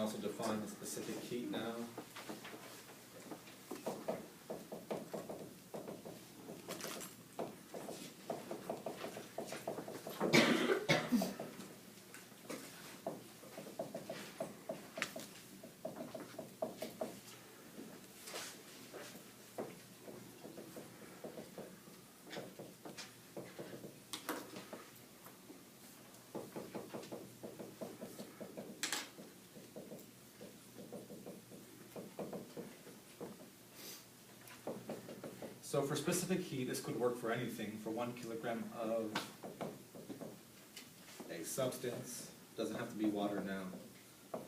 also define the specific heat now. So for specific heat, this could work for anything. For 1 kilogram of a substance, doesn't have to be water now.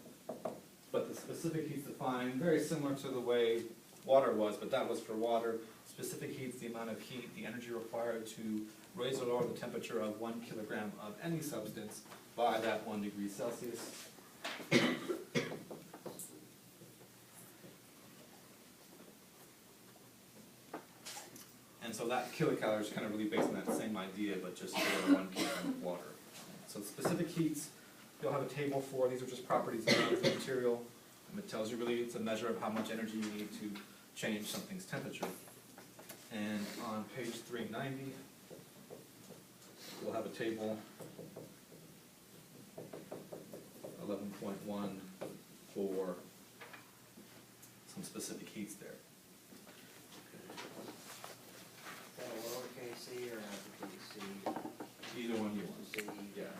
But the specific heat's defined very similar to the way water was, but that was for water. Specific heat's the amount of heat, the energy required to raise or lower the temperature of 1 kilogram of any substance by that 1 degree Celsius. And so that kilocalorie is kind of really based on that same idea, but just for 1 kilogram of water. So specific heats, you'll have a table for. These are just properties of the material. And it tells you really it's a measure of how much energy you need to change something's temperature. And on page 390, we'll have a table 11.1 for some specific heats there. Is that a lowercase c or an uppercase c? Either one you want. C. Yeah.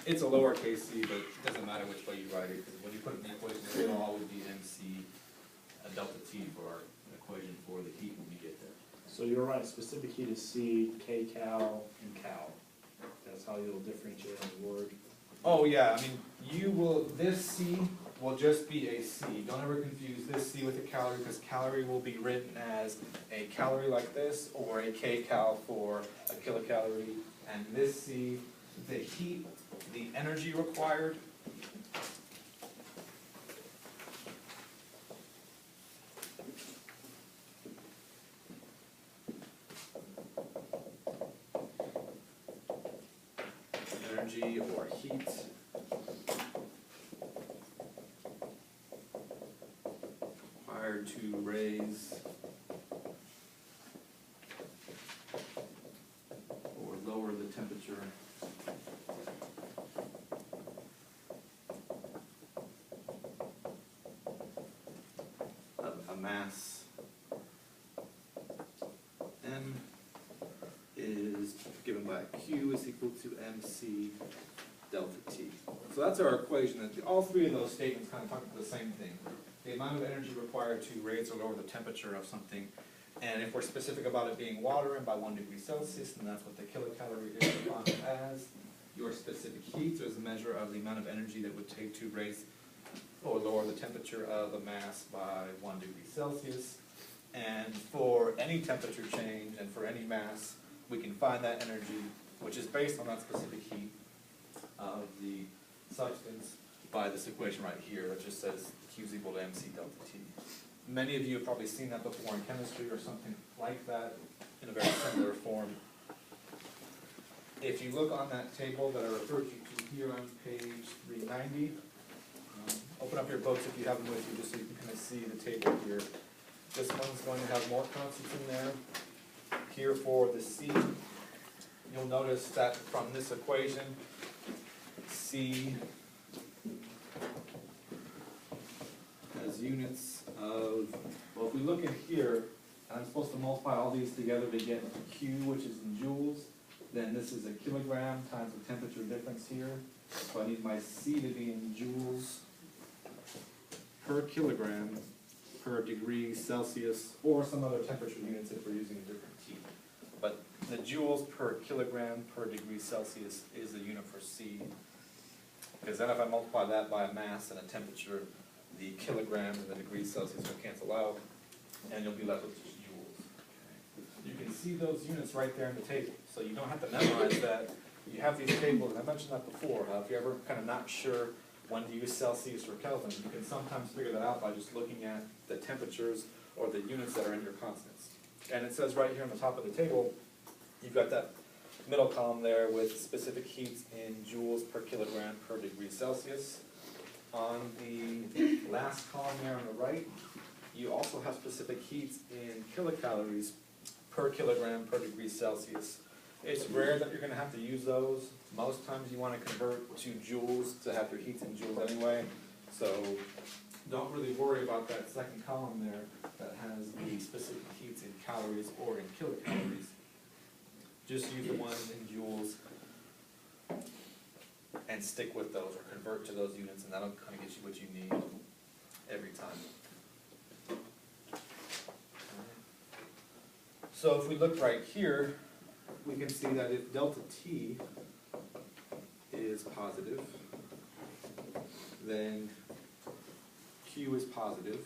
It's a lowercase c, but it doesn't matter which way you write it, because when you put it in the equation, it will always be MC delta T for our equation for the heat when we get there. So you're right, specific heat is C, kcal, and cal. That's how you'll differentiate on the word. Oh yeah, I mean, this C will just be a C. Don't ever confuse this C with a calorie, because calorie will be written as a calorie like this, or a kcal for a kilocalorie. And this C, the heat, the energy required, energy or heat required to raise or lower the temperature of a mass M is given by Q is equal to MC delta T. So that's our equation. All three of those statements kind of talk about the same thing. The amount of energy required to raise or lower the temperature of something. And if we're specific about it being water and by 1 degree Celsius, then that's what the kilocalorie is defined as. Your specific heat is a measure of the amount of energy that would take to raise or lower the temperature of a mass by 1 degree Celsius. And for any temperature change and for any mass, we can find that energy, which is based on that specific heat of the substance, by this equation right here that just says Q is equal to MC delta T. Many of you have probably seen that before in chemistry or something like that in a very similar form. If you look on that table that I referred you to here on page 390, open up your books if you have them with you, just so you can kind of see the table here. This one's going to have more constants in there. Here for the C, you'll notice that from this equation, C has units of, well, if we look in here, and I'm supposed to multiply all these together to get Q, which is in joules, then this is a kilogram times the temperature difference here. So I need my C to be in joules per kilogram per degree Celsius, or some other temperature units if we're using a different T. But the joules per kilogram per degree Celsius is the unit for C. Because then if I multiply that by a mass and a temperature, the kilograms and the degrees Celsius will cancel out, and you'll be left with just joules. Okay. You can see those units right there in the table, so you don't have to memorize that. You have these tables, and I mentioned that before. If you're ever kind of not sure when to use Celsius or Kelvin, you can sometimes figure that out by just looking at the temperatures or the units that are in your constants. And it says right here on the top of the table, you've got that middle column there with specific heats in joules per kilogram per degree Celsius. On the last column there on the right, you also have specific heats in kilocalories per kilogram per degree Celsius. It's rare that you're gonna have to use those. Most times you wanna convert to joules to have your heats in joules anyway. So don't really worry about that second column there that has the specific heats in calories or in kilocalories. Just use the ones in joules and stick with those or convert to those units, and that'll kind of get you what you need every time. So if we look right here, we can see that if delta T is positive, then Q is positive,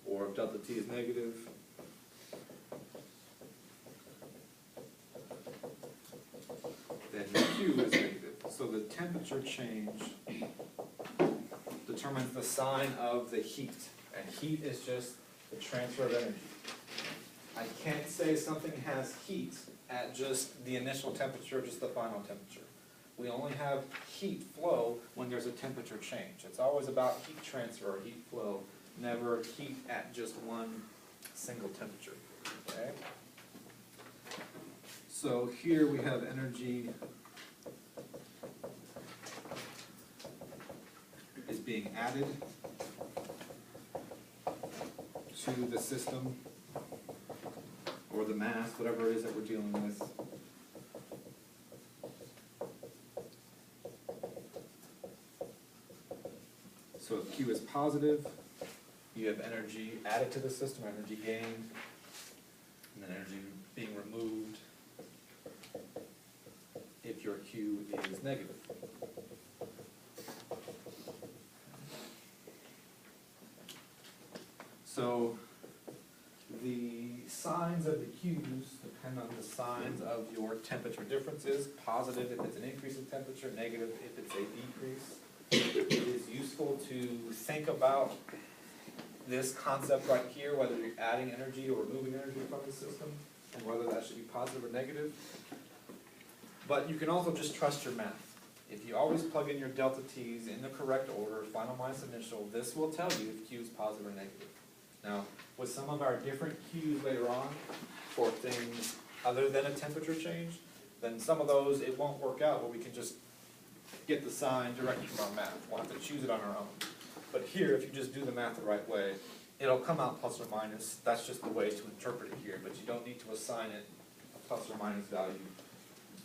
or if delta T is negative, then Q is negative. So the temperature change determines the sign of the heat, and heat is just the transfer of energy. I can't say something has heat at just the initial temperature, just the final temperature. We only have heat flow when there's a temperature change. It's always about heat transfer or heat flow, never heat at just one single temperature, okay? So here we have energy is being added to the system, or the mass, whatever it is that we're dealing with. So if Q is positive, you have energy added to the system, energy gained, and then energy being removed if your Q is negative. So the signs of the Q's depend on the signs of your temperature differences. Positive if it's an increase in temperature, negative if it's a decrease. It is useful to think about this concept right here, whether you're adding energy or removing energy from the system, and whether that should be positive or negative. But you can also just trust your math. If you always plug in your delta T's in the correct order, final minus initial, this will tell you if Q is positive or negative. Now, with some of our different Q's later on for things other than a temperature change, then some of those, it won't work out, but we can just get the sign directly from our math. We'll have to choose it on our own. But here, if you just do the math the right way, it'll come out plus or minus. That's just the way to interpret it here, but you don't need to assign it a plus or minus value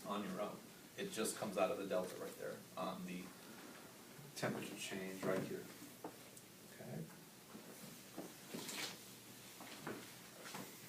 on your own. It just comes out of the delta right there on the temperature change right here.